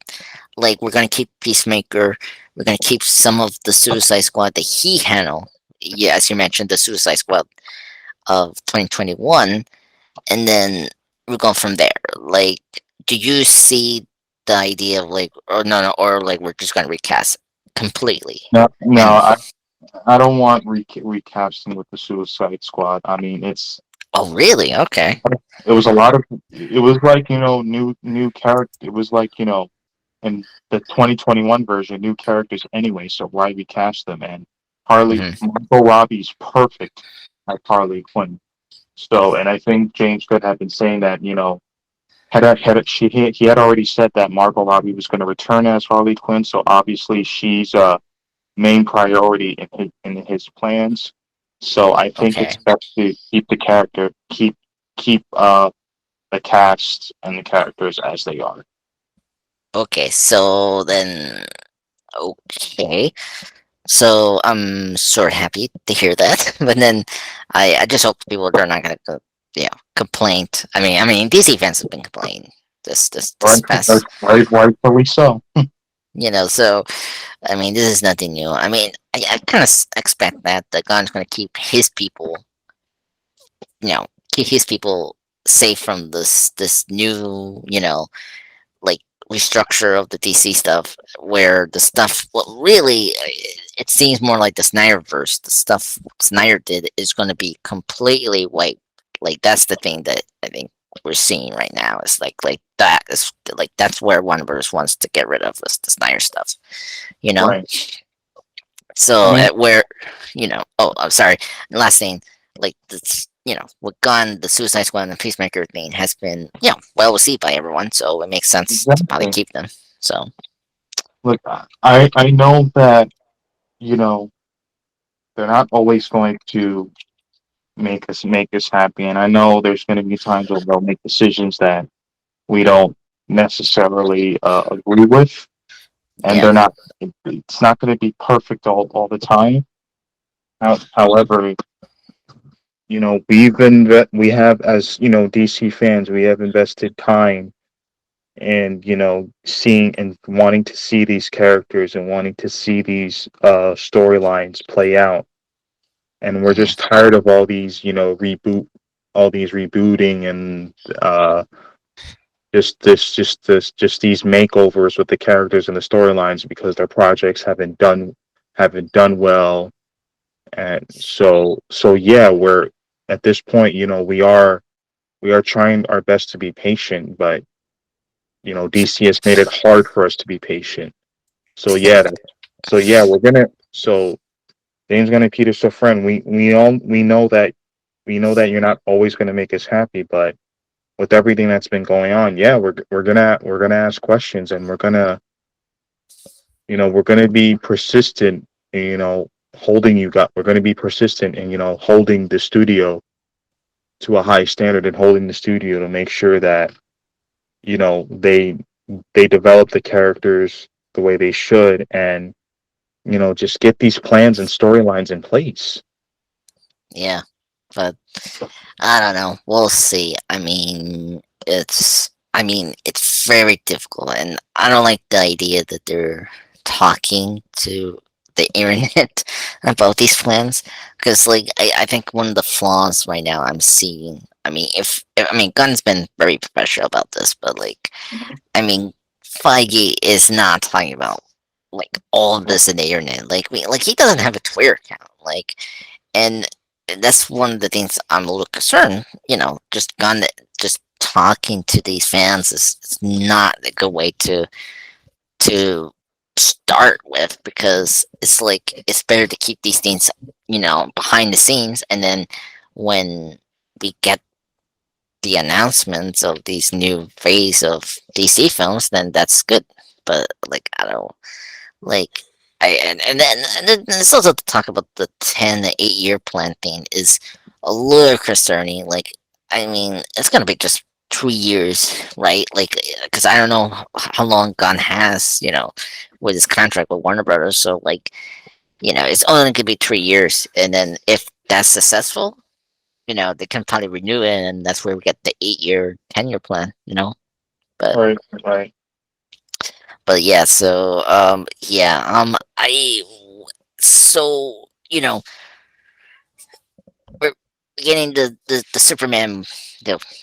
Like we're gonna keep Peacemaker. We're gonna keep some of the Suicide Squad that he handled. Yeah, as you mentioned, the Suicide Squad of 2021, and then we're going from there. Like, do you see the idea of like, or no, or like we're just gonna recast completely? No, no, And I don't want recasting with the Suicide Squad. I mean, oh, really? Okay. it was a lot of it was like new character. It was like in the 2021 version, new characters anyway. So why recast them? And Hmm. Margot Robbie's perfect at Harley Quinn. So, and I think James Good had been saying that he had already said that Margot Robbie was going to return as Harley Quinn. So obviously she's a main priority in his plans. So I think it's Okay. best to keep the character, keep the cast and the characters as they are. Okay. So then, okay. So I'm sort of happy to hear that, but then I just hope people are not gonna complain. I mean DC fans have been complaining this Right, past, rightfully so. so I mean this is nothing new. I mean I kind of expect that the Gun's gonna you know keep his people safe from this new like restructure of the DC stuff, where the stuff, well, really, it seems more like the Snyderverse. The stuff Snyder did is going to be completely wiped. Like that's the thing that I think we're seeing right now. Is like that is like that's where Warner Bros wants to get rid of the Snyder stuff. You know. Right. I So mean, at where, oh, I'm sorry. Last thing, like this, with Gun, the Suicide Squad and the Peacemaker thing has been, well received by everyone. So it makes sense to probably exactly. keep them. So Look, I know that you know they're not always going to make us happy, and I know there's going to be times where they'll make decisions that we don't necessarily agree with, and yeah, they're not. It's not going to be perfect all the time. However, we have, as DC fans, we have invested time and seeing and wanting to see these characters and wanting to see these storylines play out, and we're hmm, just tired of all these rebooting and just these makeovers with the characters and the storylines because their projects haven't done well. And so yeah, we're at this point, we are trying our best to be patient, but DC has made it hard for us to be patient. So yeah, so James Gunn and Peter Safran, we know that you're not always gonna make us happy, but with everything that's been going on, yeah, we're gonna ask questions, and we're gonna be persistent, holding you got we're gonna be persistent and holding the studio to a high standard and holding the studio to make sure that they develop the characters the way they should, and just get these plans and storylines in place. Yeah, but I don't know. We'll see. It's very difficult, and I don't like the idea that they're talking to the internet about these plans. Because, like, I think one of the flaws right now I'm seeing. Gunn's been very professional about this, but like, I mean, Feige is not talking about like all of this in the internet. Like he doesn't have a Twitter account. And that's one of the things I'm a little concerned. Just talking to these fans is not a good way to start with, because it's like it's better to keep these things behind the scenes, and then when we get the announcements of these new phase of DC films, then that's good. But like I don't like and then it's also to talk about the 10 to 8 year plan thing is a little concerning. Like, it's gonna be just 3 years, right? Like, because I don't know how long Gunn has, with his contract with Warner Brothers. So like, it's only gonna be 3 years, and then if that's successful, they can probably renew it, and that's where we get the 8 year, 10 year plan. But Right, right. yeah, so yeah, I so we're getting the Superman,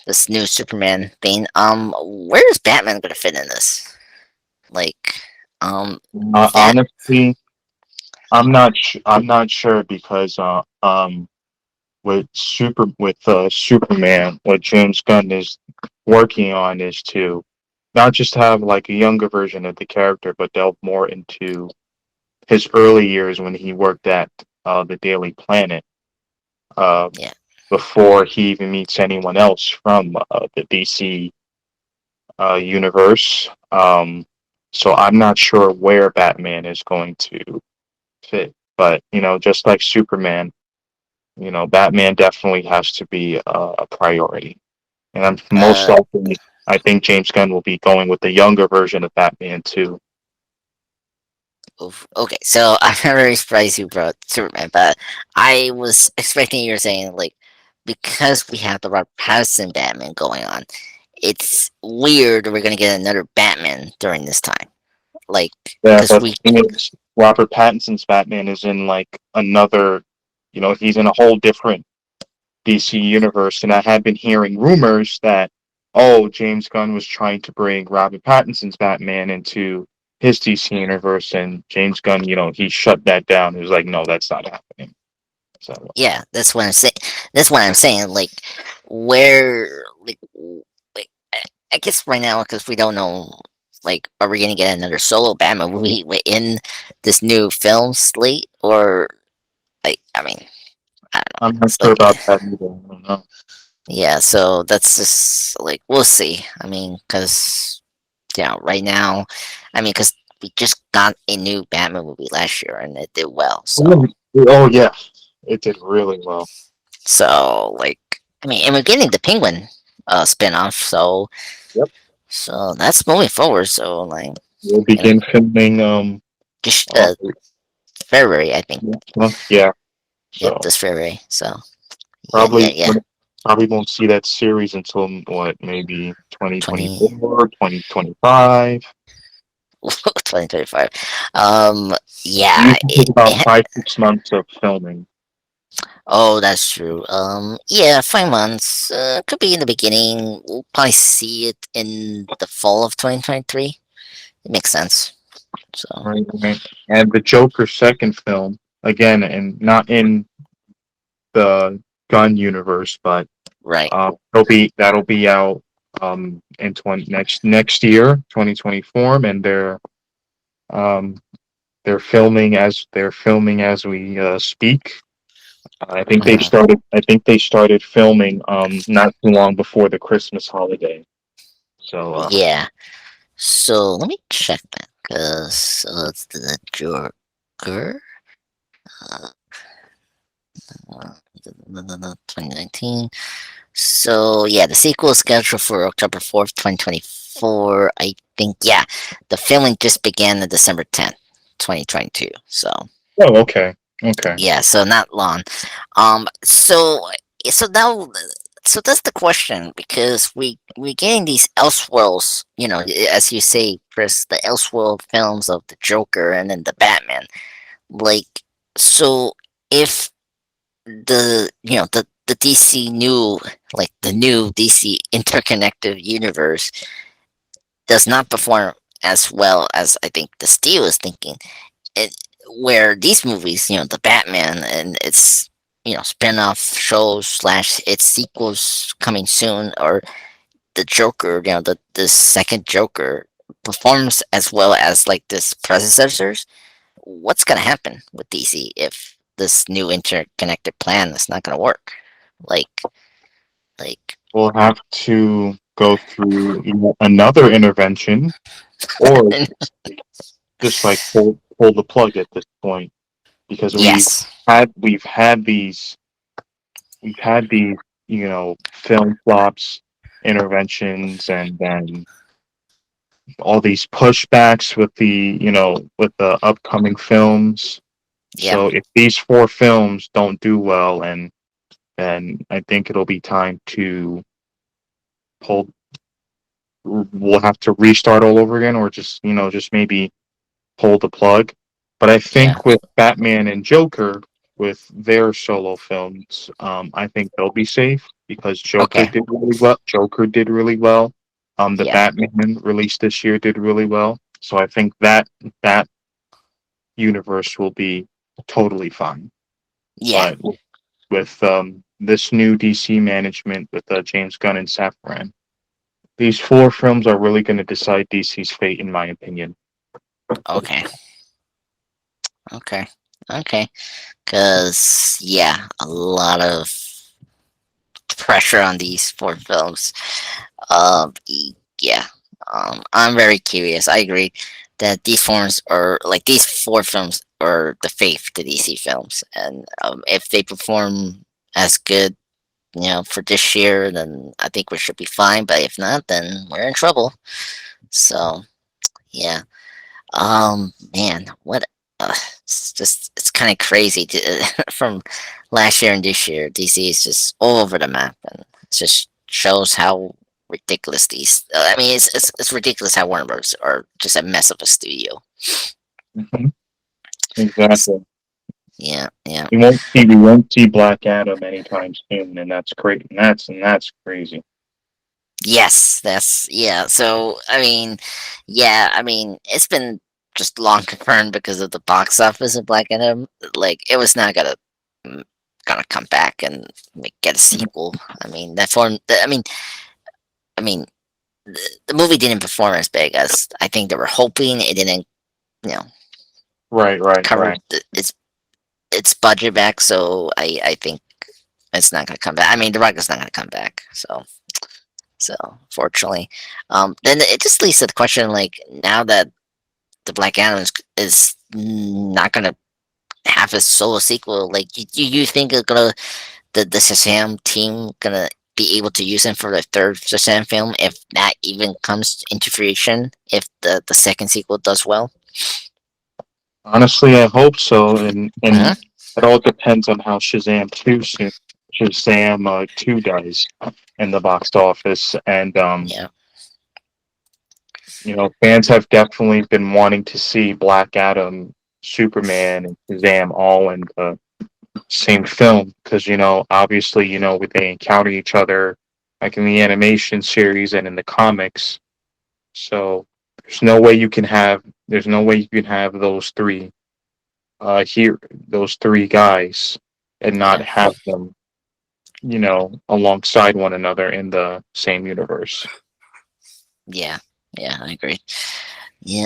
this new Superman thing. Where is Batman gonna fit in this? Like, that Honestly, I'm not sure because with Superman, what James Gunn is working on is to not just have like a younger version of the character, but delve more into his early years when he worked at the Daily Planet, uh, yeah, before he even meets anyone else from the DC universe. So I'm not sure where Batman is going to fit, but just like Superman, Batman definitely has to be a priority. And I'm most uh, likely, I think James Gunn will be going with the younger version of Batman too. oof. Okay, so I'm very surprised you brought Superman, but I was expecting you were saying like, because we have the Robert Pattinson Batman going on, it's weird we're gonna get another Batman during this time. Like, Yeah, because but we, the thing is, Robert Pattinson's Batman is in like another, he's in a whole different DC universe, and I had been hearing rumors that, oh, James Gunn was trying to bring Robert Pattinson's Batman into his DC universe, and James Gunn, he shut that down. He was like, no, that's not happening. So yeah, that's what I'm saying. That's what I'm saying. Like, where, like, I guess right now, because we don't know, like, are we gonna get another solo Batman movie in this new film slate, or like, I don't know. I'm not It's sure like, about that either. I don't know. yeah. So that's just like, we'll see. Because right now, because we just got a new Batman movie last year and it did well. Oh, oh, yeah, it did really well. Like, and we're getting the Penguin spinoff, Yep. so that's moving forward. So like, We'll I mean, begin filming just uh, February, I think. next month. Yeah. Yep, So this February. So yeah, yeah, probably yeah. probably won't see that series until what, maybe 20 2024, 2025. 2025. Um, It yeah. usually take about 5, 6 months of filming. Oh, that's true. Yeah, 5 months. Could be in the beginning. We'll probably see it in the fall of 2023. It makes sense. So Right, right. And the Joker second film, again, and not in the Gun universe, but right. that'll be out in 20 next year, 2024, and um they're filming as we speak. Mhm. I think they started filming not too long before the Christmas holiday. So Yeah. So let me check that, because it's the Joker. Uh, 2019. So yeah, the sequel is scheduled for October 4th, 2024. I think, yeah, the filming just began on December 10th, 2022. So oh, okay. Okay. Yeah, so not long. So now, so that's the question, because we getting these Elseworlds, as you say, Chris, the Elseworld films of the Joker and then the Batman. Like, so if the DC new, like the new DC interconnected universe does not perform as well as I think the Steel is thinking, it, where these movies, the Batman and its spin-off shows slash its sequels coming soon, or the Joker, the second Joker performs as well as like this predecessors. What's gonna happen with DC if this new interconnected plan is not gonna work? Like, like, We'll have to go through another intervention, or just like pull the plug at this point, because yes, we've had these film flops, interventions, and then all these pushbacks with the upcoming films. yeah, So if these four films don't do well, and then I think it'll be time to pull. We'll have to restart all over again, or just maybe pull the plug. But I yeah, think with Batman and Joker, with their solo films, I think they'll be safe because Joker okay, did really well. Joker did really well. The yeah, Batman released this year did really well. So I think that universe will be totally fine. yeah. But with this new DC management with James Gunn and Safran, these four films are really going to decide DC's fate, in my opinion. Okay, okay, okay. Because yeah, a lot of pressure on these four films. Yeah. I'm very curious. I agree that these forms are like these four films are the faith to DC films, and if they perform as good, for this year, then I think we should be fine. But if not, then we're in trouble. So yeah. Man, what? It's kind of crazy from last year and this year. DC is just all over the map, and it just shows how ridiculous these. I mean, it's ridiculous how Warner Bros. Are just a mess of a studio. Mhm. S- Exactly. Yeah, yeah. We won't see Black Adam anytime soon, and that's great. And that's crazy. Yes, that's yeah. So I mean, yeah. I mean, it's been just long confirmed because of the box office of Black Adam. Like, it was not mm, gonna come back and get a sequel. I mean, I mean, the movie didn't perform as big as I think they were hoping. It didn't, you know, Right, right, cover right. its budget back. So I think it's not gonna come back. I mean, The Rock is not gonna come back. So fortunately, then it just leads to the question, like, now that the Black Adam is not gonna have a solo sequel, like, you think it's gonna the Shazam team gonna be able to use him for the third Shazam film, if that even comes into fruition, if the second sequel does well? Honestly, I hope so, and Uh-huh. it all depends on how Shazam 2 does in the box office, and Yeah, fans have definitely been wanting to see Black Adam, Superman, and Shazam all in the same film because obviously they encounter each other like in the animation series and in the comics. So there's no way you can have those three guys and not yeah, have them alongside one another in the same universe. yeah, yeah. I agree. Yeah.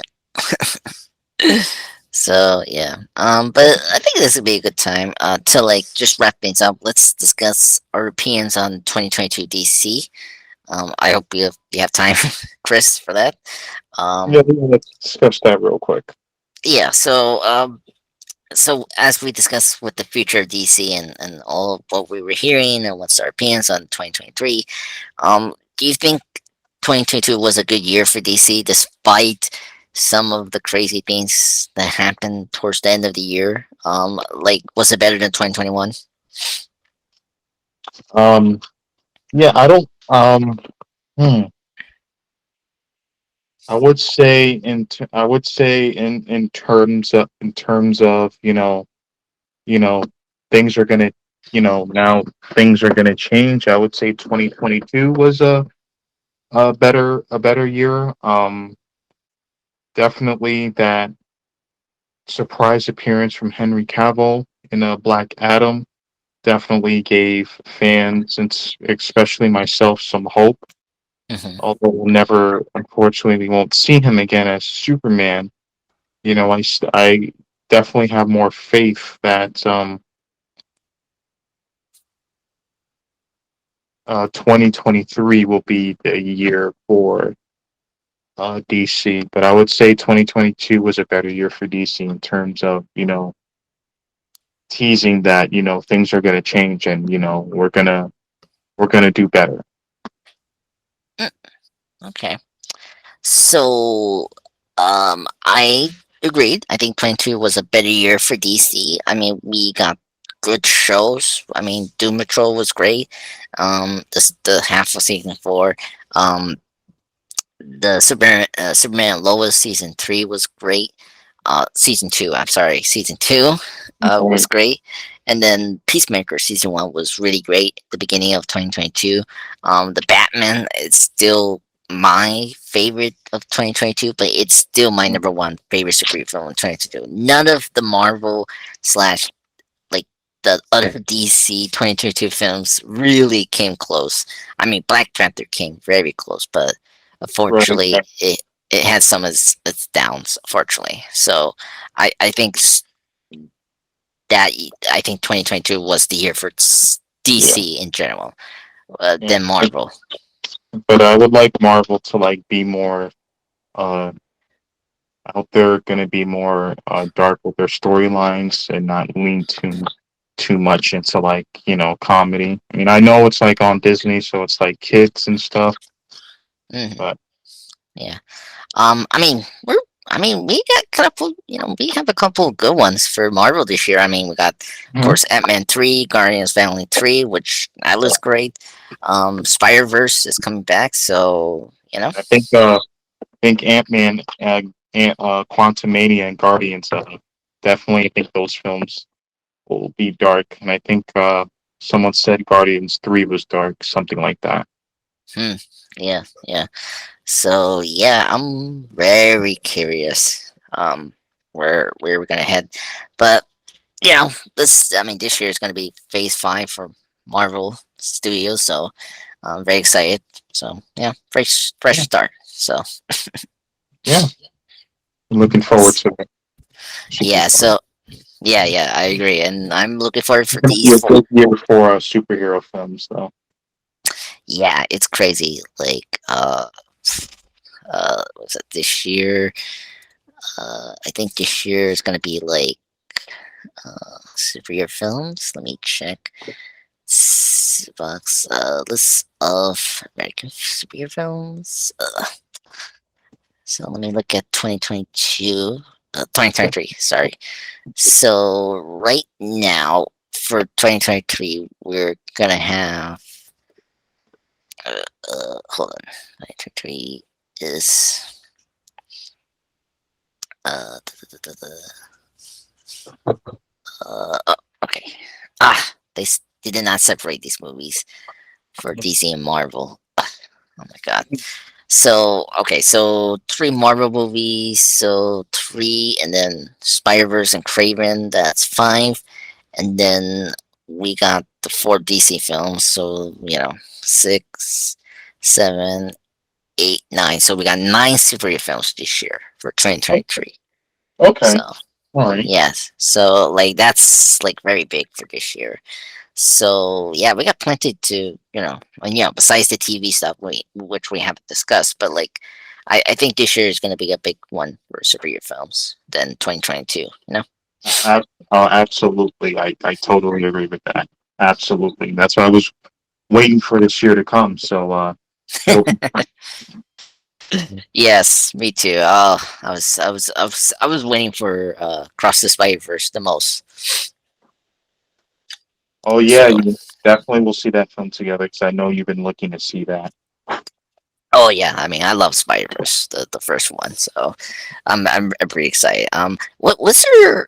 So yeah, but I think this would be a good time to like just wrap things up. Let's discuss our opinions on 2022 DC. I hope you have time, Chris, for that. Yeah, Um, let's discuss that real quick. yeah. So as we discussed with the future of DC and all of what we were hearing and what's our opinions on 2023, do you think 2022 was a good year for DC despite some of the crazy things that happened towards the end of the year. Like, was it better than 2021? Um, yeah, I don't. Hmm, I would say in terms of you know things are gonna now things are gonna change. I would say 2022 was a better year. Definitely that surprise appearance from Henry Cavill in Black Adam definitely gave fans, and especially myself, some hope. Hmm. Although we'll never, unfortunately, we won't see him again as Superman. I definitely have more faith that 2023 will be the year for DC. But I would say 2022 was a better year for DC in terms of teasing that things are going to change, and we're gonna do better. Okay. So, I agreed. I think 22 was a better year for DC. I mean, we got good shows. I mean, Doom Patrol was great. The half of season four. Um, the Superman and Lois season three was great. Season two, I'm sorry, season two, was Right. great, and then Peacemaker season one was really great. At the beginning of 2022, the Batman is still my favorite of 2022, but it's still my number one favorite superhero film of 2022. None of the Marvel slash like the other DC 2022 films really came close. I mean, Black Panther came very close, but Right. unfortunately, it had some of its downs. Unfortunately, so I think that I think 2022 was the year for Yeah. DC in general Yeah. than Marvel. But I would like Marvel to be more uh out there, gonna be more dark with their storylines and not lean too much into comedy. I mean, I know it's on Disney, so it's kids and stuff, Hmm. but Yeah. I mean, I mean, we got a couple. You know, we have a couple of good ones for Marvel this year. I mean, we got, of Mhm. course, Ant-Man 3, Guardians Family 3, which that looks great. Spider-Verse is coming back, so you know. I think Ant Man, Quantumania, and Guardians definitely. I think those films will be dark, and I think someone said Guardians 3 was dark, something like that. Hmm. Yeah. Yeah. So yeah, I'm very curious. Where we're gonna head, but you know, this. I mean, this year is gonna be Phase 5 for Marvel Studios, so I'm very excited. So yeah, fresh Yeah, start. So yeah. I'm looking forward to it. Should be yeah, fun. yeah, I agree, and I'm looking forward It's for gonna be these a four. good year for superhero films, though. Yeah, it's crazy. Like was it this year? I think this year is gonna be like superhero films. Let me check. Box list of American superhero films. So let me look at 2022, 2023. Sorry. So right now for 2023, we're gonna have. Hold on. 2023 is. Uh, da, da, da, da, oh, okay. They did not separate these movies for DC and Marvel. Oh my god. So okay, so three Marvel movies, so three, and then Spider Verse and Craven. That's five, and then we got the four DC films. So you know, six, seven, eight, nine. So we got nine superhero films this year for 2023. So Okay, all right. yes, so like that's like very big for this year. So yeah, we got plenty to and besides the TV stuff, which we haven't discussed, but like I think this year is going to be a big one for superhero films than 2022. Absolutely, I totally agree with that. Absolutely, that's why I was waiting for this year to come. So it'll be fun. Yes, me too. Oh, I was waiting for Cross the Spider Verse the most. Oh yeah, So, you definitely will see that film together because I know you've been looking to see that. oh yeah, I mean, I love Spider Verse, the first one. So, I'm pretty excited. What's your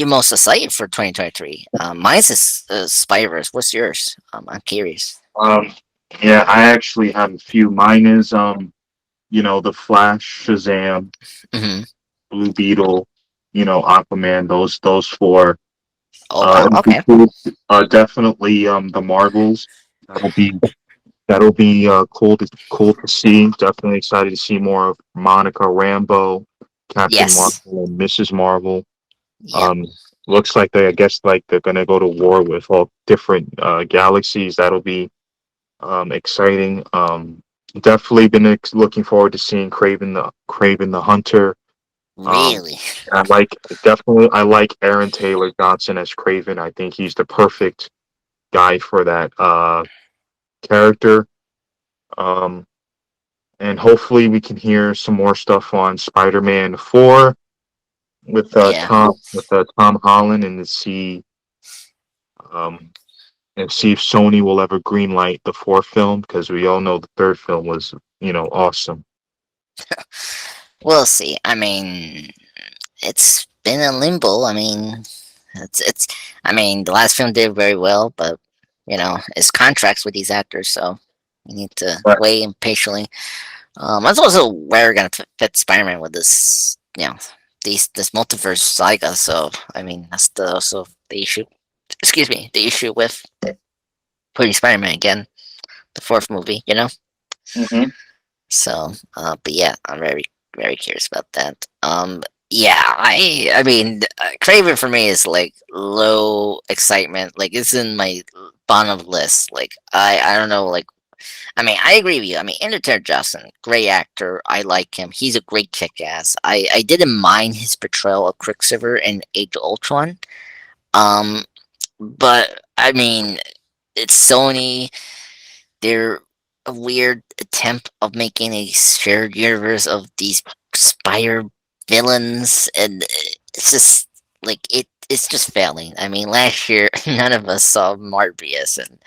most excited for 2023? Mine's is Spider Verse. What's yours? I'm curious. Um, yeah, I actually have a few. Mine is The Flash, Shazam, Hmm. Blue Beetle, Aquaman. Those four. Oh wow. It'll be Okay. cool. Definitely the Marvels. That'll be cool to see. Definitely excited to see more of Monica Rambeau, Captain Yes. Marvel, and Mrs. Marvel. Yep. Um, looks like I guess like they're gonna go to war with all different galaxies. That'll be exciting. Definitely been looking forward to seeing Craven the Hunter. Um, Really. I like definitely I like Aaron Taylor Johnson as Craven. I think he's the perfect guy for that character. Um, and hopefully we can hear some more stuff on Spider-Man 4 with Yeah. Tom Holland um and see if Sony will ever greenlight the fourth film because we all know the third film was awesome. We'll see. I mean, it's been a limbo. I mean, it's. I mean, the last film did very well, but it's contracts with these actors, so you need to Right. wait impatiently. That's also where we're gonna fit Spider-Man with this, this multiverse saga. So I mean, that's also the issue. Excuse me, the issue with putting Spider-Man again, the fourth movie. Hmm. So, but yeah, I'm very curious about that. Yeah, I mean, Craven for me is like low excitement. Like it's in my bottom list. Like I don't know. Like I mean, I agree with you. I mean, Enter Justin, great actor. I like him. He's a great kick-ass. I didn't mind his portrayal of Quicksilver in Age of Ultron. Um, but I mean, it's Sony. They're a weird attempt of making a shared universe of these spider villains, and it's just like it's just failing. I mean, last year none of us saw Morbius, and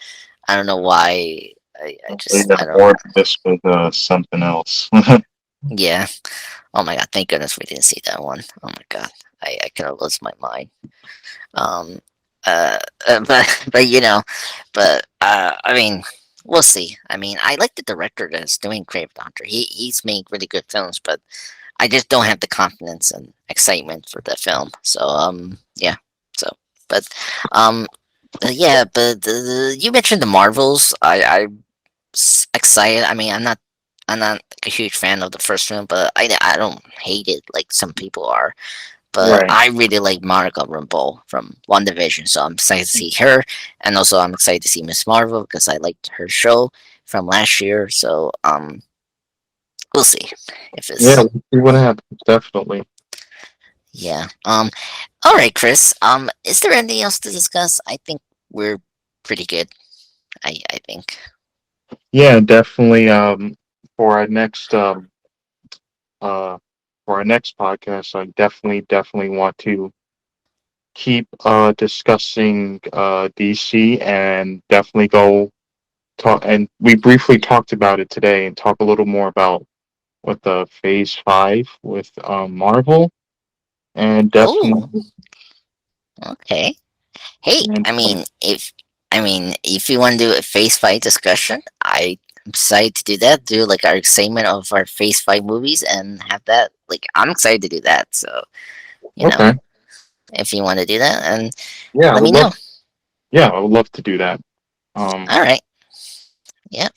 I don't know why. I don't. Or this with something else. Yeah. Oh my god. Thank goodness we didn't see that one. Oh my god. I could have lost my mind. Um, but I mean, we'll see. I mean, I like the director that's doing Grave Doctor. He's made really good films, but I just don't have the confidence and excitement for the film. So yeah. So, but um, yeah. But you mentioned the Marvels. Excited. I mean, I'm not a huge fan of the first film, but I don't hate it like some people are. But Right. I really like Monica Rambeau from One Division, so I'm excited to see her, and also I'm excited to see Miss Marvel because I liked her show from last year. So we'll see if Yeah, it's we'll see what happens. Definitely. yeah. All right, Chris. Is there anything else to discuss? I think we're pretty good. I think. Yeah, definitely. For our next uh for our next podcast, I definitely want to keep discussing DC and definitely go talk. And we briefly talked about it today and talk a little more about what the Phase 5 with Marvel and Oh, definitely okay. Hey, and if you want to do a phase five discussion, I'm excited to do that. Do like our segment of our phase five movies and have that. Like, I'm excited to do that. So, you know, okay. if you want to do that, and Yeah, I let would me love know. I would love to do that. Um All right. Yeah.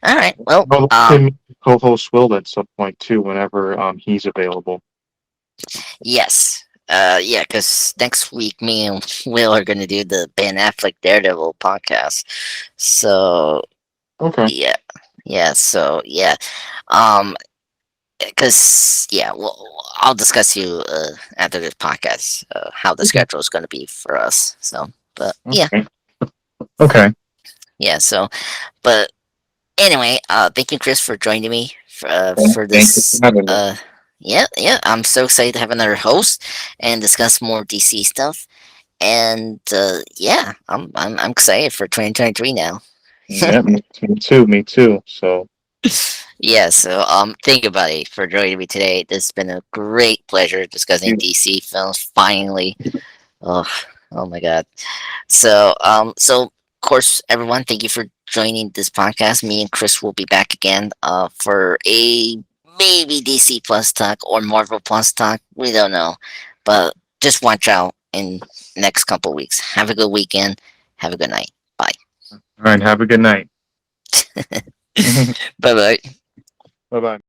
All right. Well, I'd love to meet co-host Will at some point too, whenever he's available. yes. Yeah, because next week me and Will are gonna do the Ben Affleck Daredevil podcast. So Okay. yeah, yeah. So yeah. Um, because yeah, well, I'll discuss you after this podcast how the Okay. schedule is going to be for us. So, but yeah, Okay. Okay. yeah. So, but anyway, thank you, Chris, for joining me for Thank you for this. having me. Yeah, yeah. I'm so excited to have another host and discuss more DC stuff. And yeah, I'm excited for 2023 now. Yeah, me too. Me too. So Yeah, so think about it for joining me today. This has been a great pleasure discussing you, DC films. Finally, oh, oh my god. So of course, everyone, thank you for joining this podcast. Me and Chris will be back again for a maybe DC Plus talk or Marvel Plus talk. We don't know, but just watch out in next couple weeks. Have a good weekend. Have a good night. Bye. all right. Have a good night. Bye bye. Bye bye.